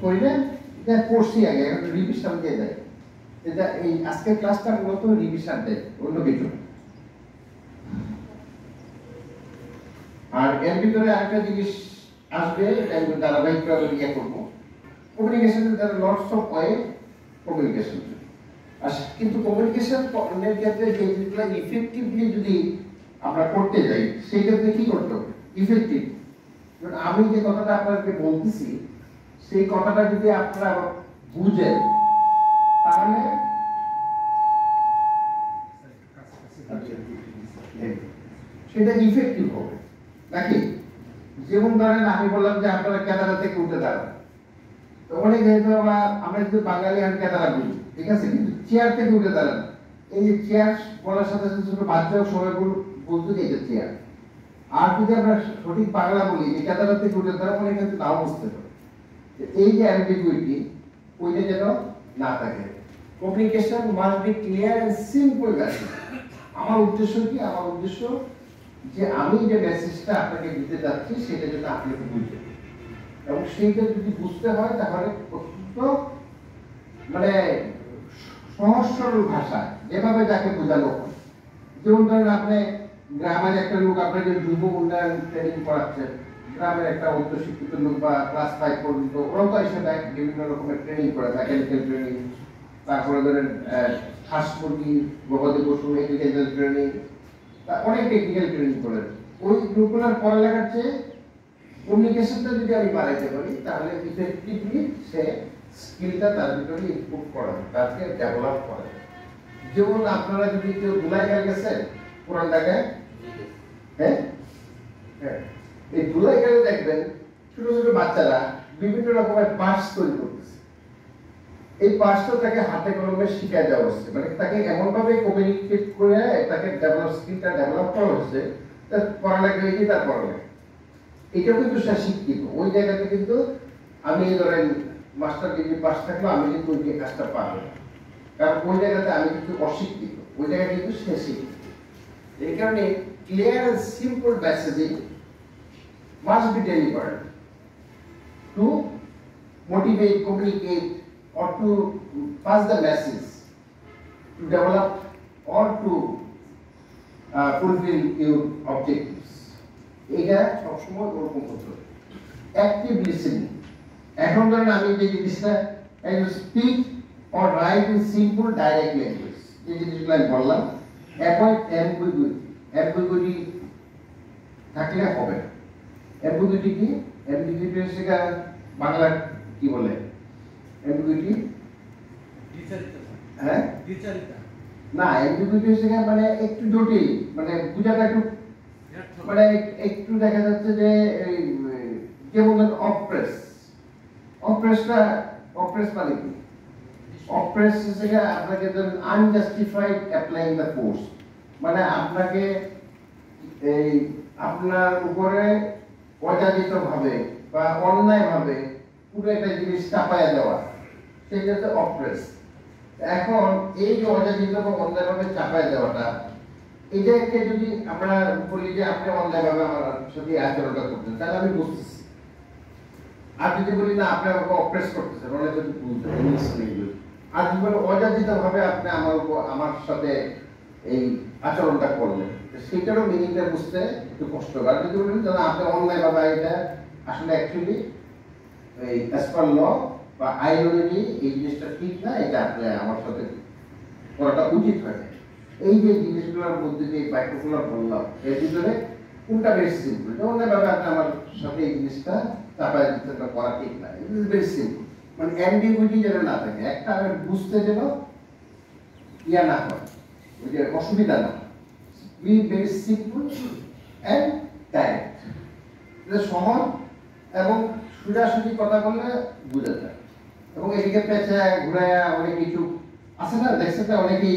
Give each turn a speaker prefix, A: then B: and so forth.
A: করলে এটা পড়ছি আগে এখন রিভিশন দিয়ে দেয়। এটা এই আজকের ক্লাসটা মূলত রিভিশন দেয়, অন্য কিছু। আর এর ভিতরে আরেকটা জিনিস আসবে, আমি ধারাবাহিকভাবে ইয়ে করবো। কমিউনিকেশনের দ্বারা লটস অফ ওয়ে কমিউনিকেশন। আর কিন্তু কমিউনিকেশনের ক্ষেত্রে যে জিনিসগুলো ইফেক্টিভলি যদি আমরা করতে যাই, সেই ক্ষেত্রে কি করতে হবে? ইফেক্টিভ। আমি যে কথাটা আপনাকে বলতেছি, সেই কথাটা যদি আপনারা বুঝেন, তাহলে সেটা ইফেক্টিভ হবে নাকি? যেমন ধরেন আমি বললাম যে আপনারা কেদারা থেকে উঠে দাঁড়ান, তো অনেক হয়তো আমরা যদি বাঙালি আর কেদারা বলি, ঠিক আছে, কিন্তু চেয়ার থেকে উঠে দাঁড়ান, এই যে চেয়ার বলার সাথে সাথে ছোট বাচ্চাও সবাই বলতো যে এটা চেয়ার। আর যদি আমরা সঠিক বাংলা বলি যে কেদারা থেকে উঠে দাঁড়ান, অনেক কিন্তু নাও বুঝতে পারে। এই যে অ্যাম্বিগুইটি, ওইটা যেন না থাকে। Communication must be clear and simple message. আমার উদ্দেশ্য কি? আমার উদ্দেশ্য যে আমি যে মেসেজটা আপনাকে দিতে যাচ্ছি সেটা যেন আপনি বুঝেন, এবং সেইটা যদি বুঝতে হয় তাহলে অত্যন্ত মানে সহজ সরল ভাষা, যেভাবে তাকে বোঝানো হয়। যেমন ধরেন আপনি গ্রামের একটা লোক আপনাকে যুব উন্নয়ন ট্রেনিং করাচ্ছেন, গ্রামের একটা উচ্চশিক্ষিত লোক বা ক্লাস 5 পর্যন্ত, ওরাও তো এসে বিভিন্ন রকমের ট্রেনিং করে, মেকানিক্যাল ট্রেনিং, তারপরে ধরেন হাঁস মুরগি, গবাদি পশু, এগ্রিকালচার ট্রেনিং, অনেক টেকনিক্যাল ট্রেনিং করেন। ওই লোকগুলোর পড়ালেখার চেয়ে কমিউনিকেশনটা যদি আমি বাড়াইতে পারি, তাহলে ইফেক্টিভলি সে স্কিলটা তার ভিতরে ইনপুট করা, তাকে ডেভেলপ করা। যেমন আপনারা যদি কেউ ধুলাই গেছে পুরান ঢাকায়, হ্যাঁ হ্যাঁ, এই ধুলাই গেলে দেখবেন ছোট ছোট বাচ্চারা বিভিন্ন রকমের পার্টস তৈরি করতেছে। এই পার্টসটা তাকে হাতে কলমে শিখা দেওয়া হচ্ছে, মানে তাকে এমন ভাবে কমিউনিকেট করে তাকে স্কিলটা ডেভেলপ করা হচ্ছে, তার পড়ালেখা এটি তার পড়ালেখা, এটাও কিন্তু সে শিক্ষিত। ওই জায়গাতে কিন্তু আমি ধরেন মাস্টার ডিগ্রি পাস থাকলেও আমি কিন্তু ওই কাজটা পারবো না, কারণ ওই জায়গাতে আমি কিন্তু অশিক্ষিত, ওই জায়গায় কিন্তু সে শিক্ষিত। এই কারণে clear and simple messaging must be delivered to motivate, communicate, or to pass the message, to develop or to fulfill your objectives. এটা সবসময় ওরকম হতে হবে। Active listening. এখন ধরেন আমি যে জিনিসটা speak or write in simple direct language, যে জিনিসগুলো আমি বললাম, অ্যাভয়েড অ্যাম্বিগুইটি। অ্যাম্বিগুইটি থাকলে হবে না। অ্যাম্বিগুইটি কি? অ্যাম্বিগুইটি হচ্ছে বাংলা কি বলে? অ্যাম্বিগুইটি হ্যাঁ, না, অ্যাম্বিগুইটি হচ্ছে মানে একটু জটিল, মানে বুঝাটা একটু, মানে একটু দেখা যাচ্ছে যে যেমন অপ্রেস, অপ্রেসটা, অপ্রেস মানে কি? অপ্রেস হচ্ছে আপনাকে ধরুন আনজাস্টিফাইড অ্যাপ্লাইং দ্য ফোর্স, মানে আপনাকে এই আপনার উপরে অযাচিত ভাবে বা অন্যায় ভাবে পুরো একটা জিনিস চাপায়া দেওয়া, সেটা হচ্ছে অপ্রেস। এখন এই যে অযাচিত বা অন্যায় ভাবে চাপায়া দেওয়াটা, এটাকে যদি আমরা বলি যে আপনি অন্যায় ভাবে আমার সাথে আচরণটা করতেন, তাহলে আমি বুঝতেছি। আর যদি বলি না, আপনি আমাকে অপ্রেস করতেছেন, অনেক যদি বুঝতে আর যদি বলি অযাচিত ভাবে আপনি আমার সাথে এই আচরণটা করলেন, সেটারও মিনিংটা বুঝতে একটু কষ্টকর। যদি বলেন তাহলে আপনি অন্যায় ভাবে, এটা আসলে অ্যাকচুয়ালি এই অ্যাজ পার ল বা আইন অনুযায়ী এই জিনিসটা ঠিক না, এটা আপনি আমার সাথে করাটা উচিত হয়। এই যে জিনিসগুলোর মধ্যে যে বাক্যগুলো বললাম, এর ভিতরে কোনটা বেশি সিম্পল? অন্যায় ভাবে আপনি আমার সাথে এই জিনিসটা চাপায় দিতে করা ঠিক না, ইট ইজ ভেরি সিম্পল। মানে অ্যাম্বিগুইটি যেন না থাকে, একটা আমি বুঝতে যেন ইয়া না হয়, ওই যে অসুবিধা না। Be very simple and direct, এটা সহজ এবং সোজাসুজি কথা বললে বোঝা যায়। এবং এদিকে পেঁচা ঘুরায়া অনেক কিছু আছে না, দেখছে অনেকেই